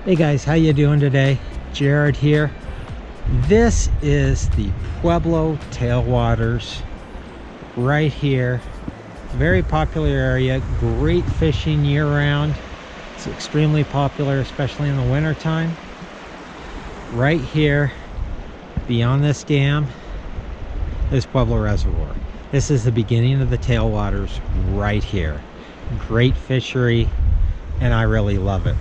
Hey guys, how you doing today? Jared here. This is the Pueblo Tailwaters right here. Very popular area, great fishing year-round. It's extremely popular, especially in the winter time. Right here, beyond this dam, is Pueblo Reservoir. This is the beginning of the tailwaters right here. Great fishery, and I really love it.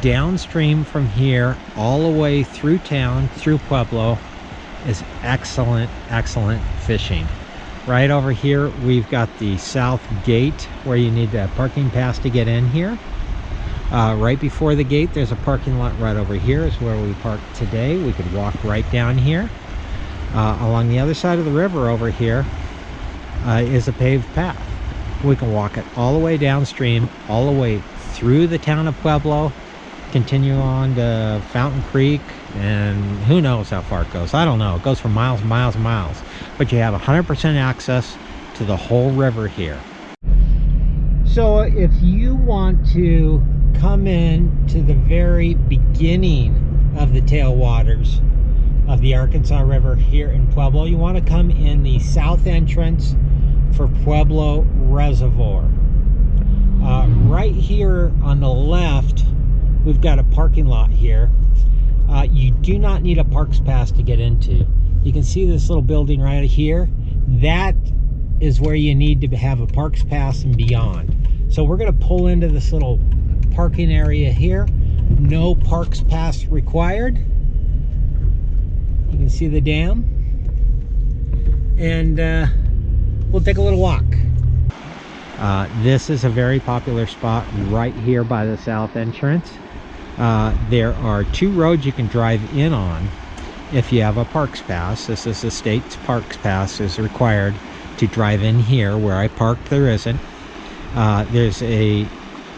Downstream from here all the way through town, through Pueblo, is excellent fishing. Right over here we've got the south gate where you need a parking pass to get in here. Right before the gate there's a parking lot. Right over here is where we parked today. We could walk right down here. Along the other side of the river over here is a paved path. We can walk it all the way downstream, all the way through the town of Pueblo, continue on to Fountain Creek, and who knows how far it goes. I don't know. It goes for miles and miles and miles. But you have 100% access to the whole river here. So if you want to come in to the very beginning of the tailwaters of the Arkansas River here in Pueblo, you want to come in the south entrance for Pueblo Reservoir. Right here on the left, we've got a parking lot here. You do not need a parks pass to get into. You can see this little building right here. That is where you need to have a parks pass and beyond. So we're going to pull into this little parking area here. No parks pass required. You can see the dam. And we'll take a little walk. This is a very popular spot right here by the south entrance. There are two roads you can drive in on if you have a parks pass. This is the state's parks pass is required to drive in here. Where I parked there isn't. There's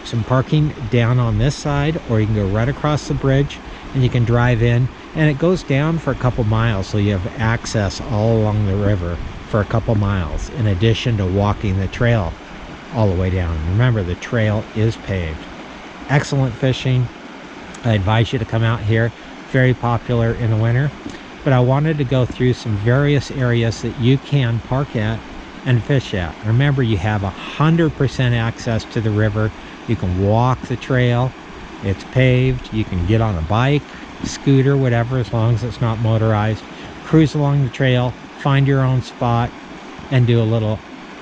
some parking down on this side, or you can go right across the bridge and you can drive in, and it goes down for a couple miles, so you have access all along the river for a couple miles in addition to walking the trail all the way down. Remember, the trail is paved. Excellent fishing. I advise you to come out here. Very popular in the winter. But I wanted to go through some various areas that you can park at and fish at. Remember, you have 100% access to the river. You can walk the trail. It's paved. You can get on a bike, scooter, whatever, as long as it's not motorized. Cruise along the trail, find your own spot, and do a little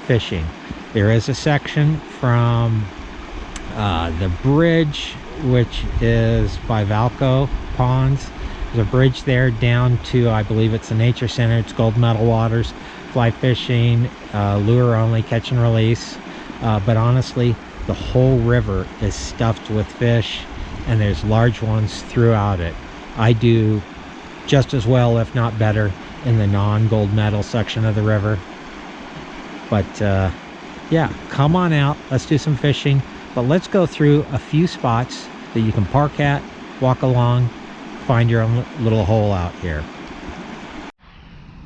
fishing. There is a section from the bridge, which is by Valco Ponds. There's a bridge there down to, I believe it's the Nature Center. It's gold medal waters, fly fishing, lure only, catch and release. But honestly, the whole river is stuffed with fish, and there's large ones throughout it. I do just as well, if not better, in the non-gold medal section of the river. But yeah, come on out. Let's do some fishing. But let's go through a few spots that you can park at, walk along, find your own little hole out here.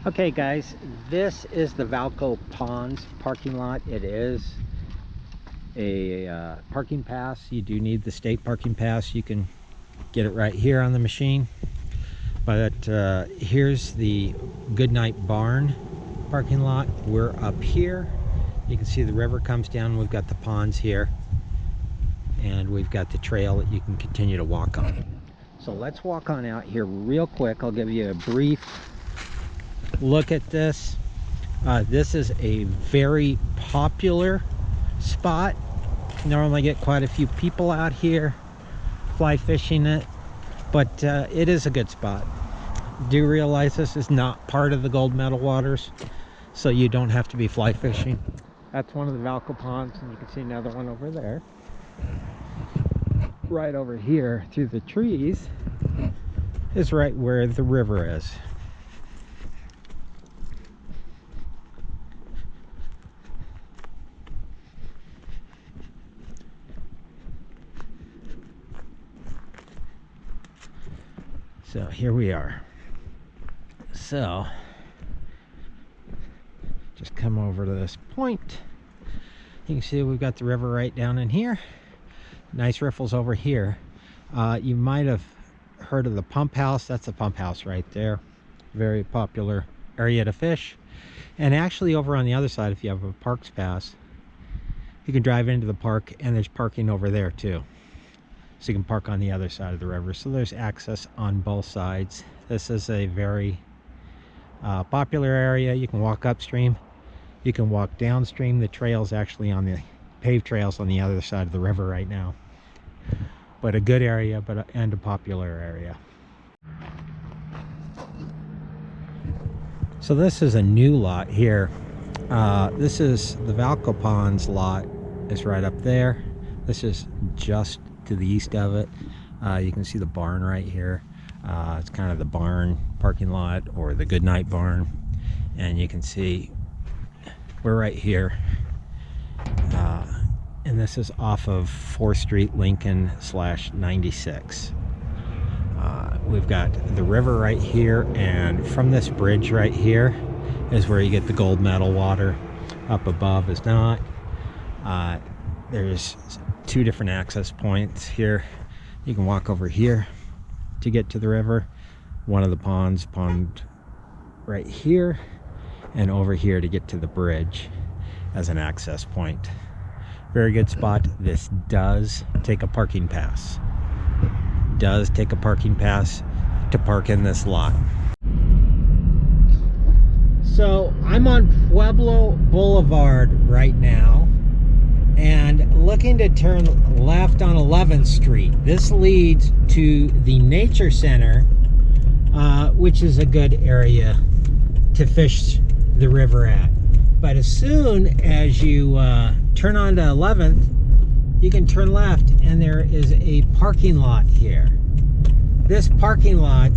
Okay guys, this is the Valco Ponds parking lot. It is a parking pass. You do need the state parking pass. You can get it right here on the machine. But here's the Goodnight Barn parking lot. We're up here. You can see the river comes down. We've got the ponds here, and we've got the trail that you can continue to walk on. So let's walk on out here real quick. I'll give you a brief look at this. This is a very popular spot. Normally get quite a few people out here fly fishing it, but it is a good spot. Do realize this is not part of the gold medal waters, so you don't have to be fly fishing. That's one of the Valco ponds, and you can see another one over there. Right over here through the trees is right where the river is. So here we are. So just come over to this point. You can see we've got the river right down in here. Nice riffles over here. You might have heard of the pump house. That's the pump house right there. Very popular area to fish. And actually over on the other side, if you have a parks pass, you can drive into the park, and there's parking over there too. So you can park on the other side of the river. So there's access on both sides. This is a very popular area. You can walk upstream, you can walk downstream. The trail's actually on the paved trails on the other side of the river right now. But a good area, and a popular area. So this is a new lot here. This is the Valco Ponds lot. Is right up there. This is just to the east of it. You can see the barn right here. It's kind of the barn parking lot, or the Goodnight barn, and you can see we're right here, and this is off of 4th Street, Lincoln /96. We've got the river right here, and from this bridge right here is where you get the gold medal water. Up above is not. There's 2 different access points here. You can walk over here to get to the river. One of the pond right here, and over here to get to the bridge as an access point. Very good spot. This does take a parking pass. Does take a parking pass to park in this lot. So I'm on Pueblo Boulevard right now, and looking to turn left on 11th Street. This leads to the Nature Center, which is a good area to fish the river at. But as soon as you turn onto 11th, you can turn left, and there is a parking lot here. This parking lot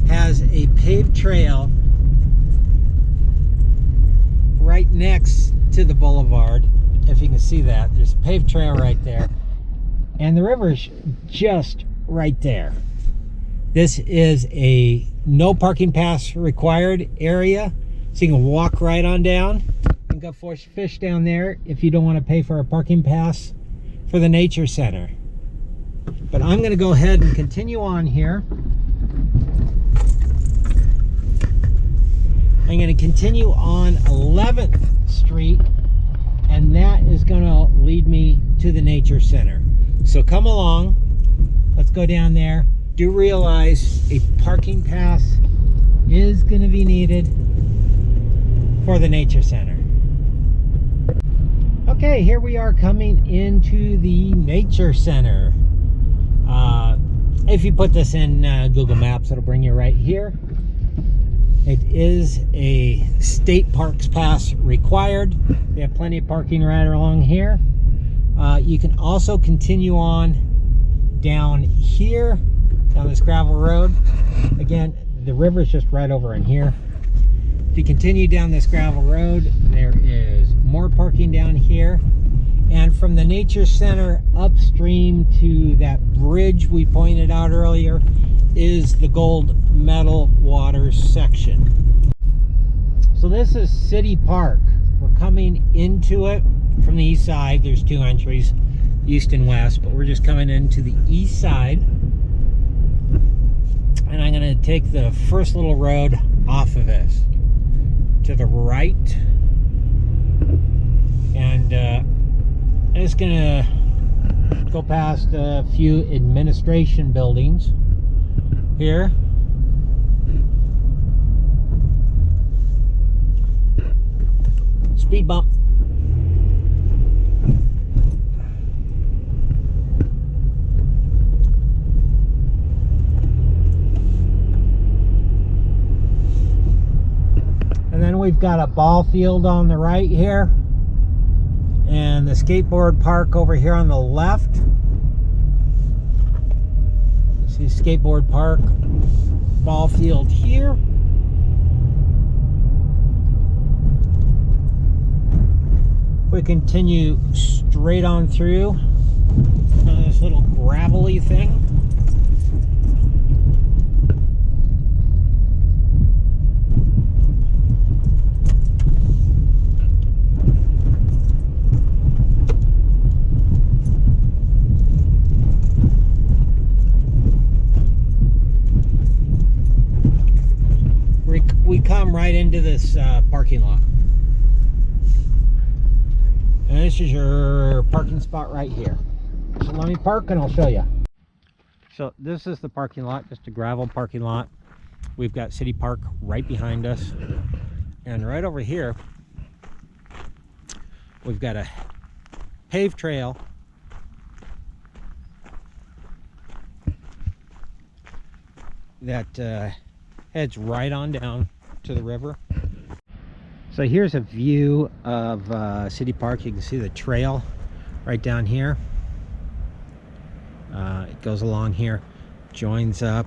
has a paved trail right next to the boulevard. If you can see that, there's a paved trail right there, and the river's just right there. This is a no parking pass required area, so you can walk right on down and go fish down there if you don't want to pay for a parking pass for the Nature Center. But I'm going to go ahead and continue on here. I'm going to continue on 11th Street, and that is going to lead me to the Nature Center. So come along, let's go down there. Do realize a parking pass is going to be needed for the Nature Center. Okay, here we are coming into the Nature Center. If you put this in Google Maps, it'll bring you right here. It is a state parks pass required. They have plenty of parking right along here. You can also continue on down here, down this gravel road. Again, the river is just right over in here. If you continue down this gravel road, there is more parking down here. And from the Nature Center upstream to that bridge we pointed out earlier is the gold medal water section. So this is City Park. We're coming into it from the east side. There's 2 entries, east and west, but we're just coming into the east side. And I'm going to take the first little road off of this to the right, and it's going to go past a few administration buildings here. Speed bump. And then we've got a ball field on the right here, and the skateboard park over here on the left. See skateboard park, ball field here. We continue straight on through this little gravelly thing. We come right into this parking lot. And this is your parking spot right here. So let me park and I'll show you. So this is the parking lot, just a gravel parking lot. We've got City Park right behind us. And right over here, we've got a paved trail that heads right on down to the river. So here's a view of City Park. You can see the trail right down here. It goes along here, joins up,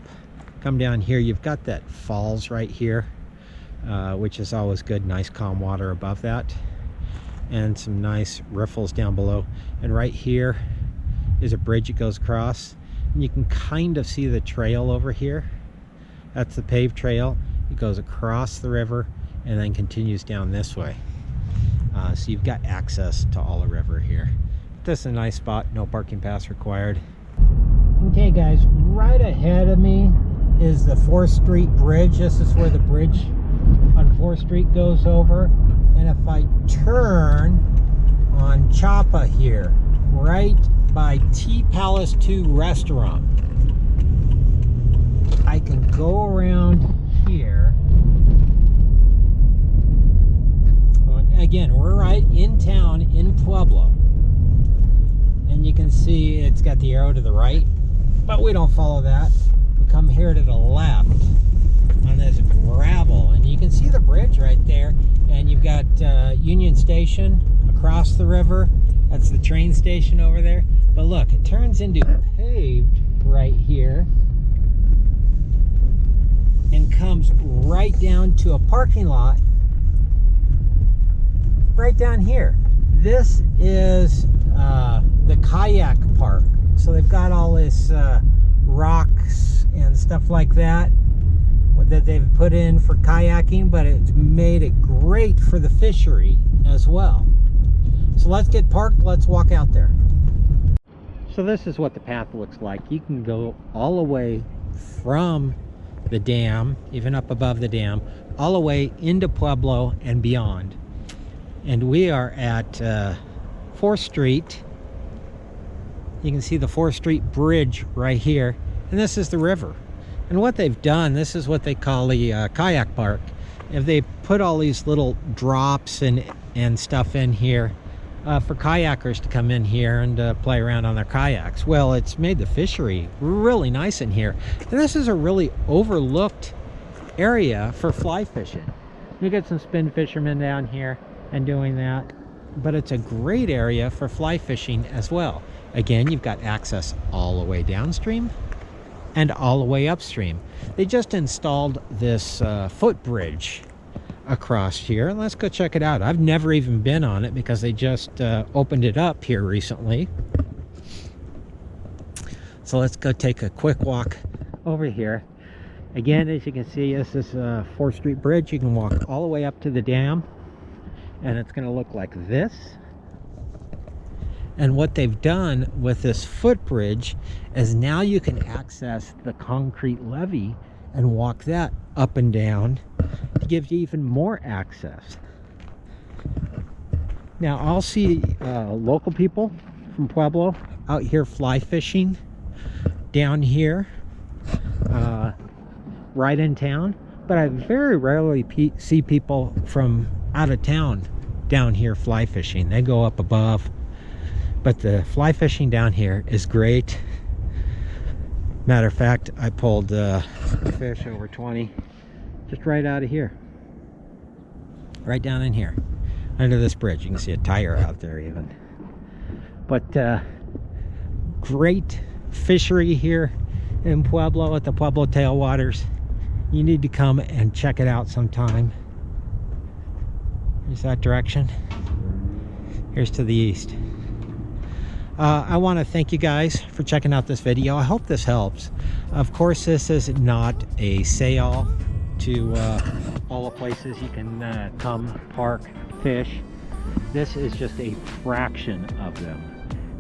come down here. You've got that falls right here, which is always good. Nice calm water above that, and some nice riffles down below. And right here is a bridge that goes across, and you can kind of see the trail over here. That's the paved trail. It goes across the river and then continues down this way. So you've got access to all the river here. This is a nice spot, no parking pass required. Okay guys, right ahead of me is the 4th Street Bridge. This is where the bridge on 4th Street goes over. And if I turn on Chapa here, right by Tea Palace 2 restaurant, I can go around here. Again, we're right in town in Pueblo, and you can see it's got the arrow to the right, but we don't follow that. We come here to the left on this gravel, and you can see the bridge right there, and you've got Union Station across the river. That's the train station over there. But look, it turns into paved right here and comes right down to a parking lot right down here. This is the kayak park. So they've got all this rocks and stuff like that they've put in for kayaking, but it's made it great for the fishery as well. So let's get parked, let's walk out there. So this is what the path looks like. You can go all the way from the dam, even up above the dam, all the way into Pueblo and beyond. And we are at 4th Street. You can see the 4th Street Bridge right here, and this is the river. And what they've done, this is what they call the kayak park. If they put all these little drops and stuff in here for kayakers to come in here and play around on their kayaks. Well, it's made the fishery really nice in here. And this is a really overlooked area for fly fishing. You get some spin fishermen down here and doing that, but it's a great area for fly fishing as well. Again, you've got access all the way downstream and all the way upstream. They just installed this footbridge across here, and let's go check it out. I've never even been on it because they just opened it up here recently. So let's go take a quick walk over here. Again, as you can see, this is a 4th Street Bridge. You can walk all the way up to the dam, and it's going to look like this. And what they've done with this footbridge is now you can access the concrete levee and walk that up and down to give you even more access. Now I'll see local people from Pueblo out here fly fishing down here right in town, but I very rarely see people from out of town down here fly fishing. They go up above, but the fly fishing down here is great. Matter of fact, I pulled fish over 20 just right out of here. right down in here under this bridge. You can see a tire out there even. But great fishery here in Pueblo at the Pueblo Tailwaters. You need to come and check it out sometime. Here's that direction. Here's to the east. I want to thank you guys for checking out this video. I hope this helps. Of course, this is not a say-all to all the places you can come, park, fish. This is just a fraction of them.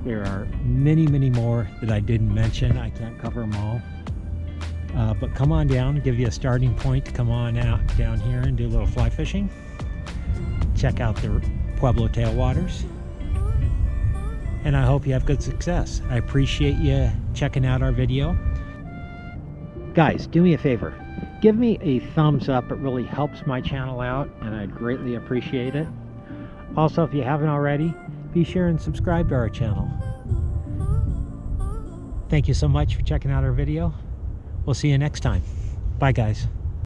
There are many, many more that I didn't mention. I can't cover them all. But come on down, give you a starting point to come on out down here and do a little fly fishing. Check out the Pueblo Tailwaters. And I hope you have good success. I appreciate you checking out our video. Guys, do me a favor. Give me a thumbs up. It really helps my channel out, and I'd greatly appreciate it. Also, if you haven't already, be sure and subscribe to our channel. Thank you so much for checking out our video. We'll see you next time. Bye, guys.